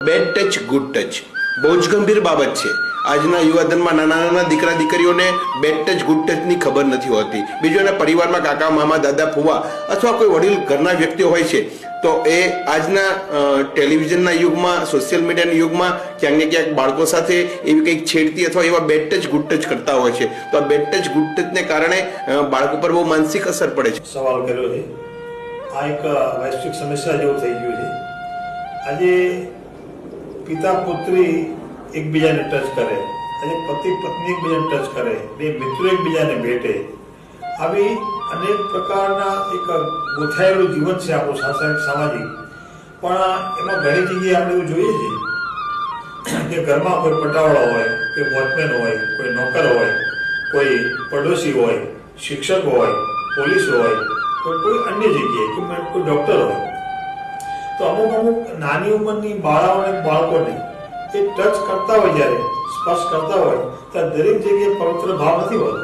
Bed touch good touch બહુ જ ગંભીર બાબત છે. આજના યુવાધનમાં નાના નાના દીકરા દીકરીઓને બેડ ટચ ગુડ ટચની ખબર નથી હોતી. બીજું એના પરિવારમાં કાકા મામા દાદા ફુવા અથવા કોઈ વડીલ ઘરના વ્યક્તિઓ હોય છે તો એ આજના ટેલિવિઝનના યુગમાં સોશિયલ મીડિયાના યુગમાં ક્યાંક ને ક્યાંક બાળકો સાથે એવી કંઈક છેડતી અથવા એવા બેડ ટચ ગુડ ટચ કરતા હોય છે. તો આ બેડ ટચ ગુડ ટચને કારણે બાળકો પર બહુ માનસિક અસર પડે છે. સવાલ કર્યો છે. આ એક વૈશ્વિક સમસ્યા જેવું થઈ ગયું છે. આજે પિતા પુત્રી એકબીજાને ટચ કરે, આજે પતિ પત્ની એકબીજાને ટચ કરે, બે મિત્રો એકબીજાને ભેટે, આવી અનેક પ્રકારના એક ગોથાયેલું જીવન છે આપણું સામાજિક. પણ એમાં ઘણી જગ્યાએ આપણે એવું જોઈએ છીએ કે ઘરમાં કોઈ પટાવાળા હોય, કોઈ વોચમેન હોય, કોઈ નોકર હોય, કોઈ પડોશી હોય, શિક્ષક હોય, પોલીસ હોય, કોઈ અન્ય જગ્યાએ કોઈ ડોક્ટર હોય, તો અમુક નાની ઉંમરની બાળકોને એ ટચ કરતા હોય, જ્યારે સ્પર્શ કરતા હોય ત્યારે દરેક જગ્યાએ પવિત્ર ભાવ નથી હોતો.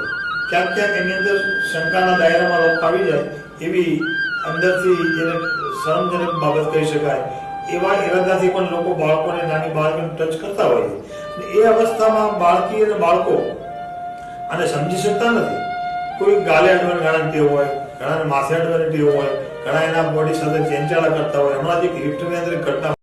ક્યાંક ક્યાંક એની અંદર શંકાના દાયરામાં લોકો આવી જાય એવી અંદરથી એને શરમજનક બાબત કહી શકાય એવા ઈરાદાથી પણ લોકો નાની બાળકોને ટચ કરતા હોય છે. એ અવસ્થામાં બાળકી અને બાળકો આને સમજી શકતા નથી. કોઈ ગાલે અડવાની ઘણા ટેવ હોય, ઘણા માથે અડવાની ટેવ હોય, ઘણા એના બોડી સાથે ચેંચાળા કરતા હોય. હમણાં જે લિફ્ટની અંદર ઘટના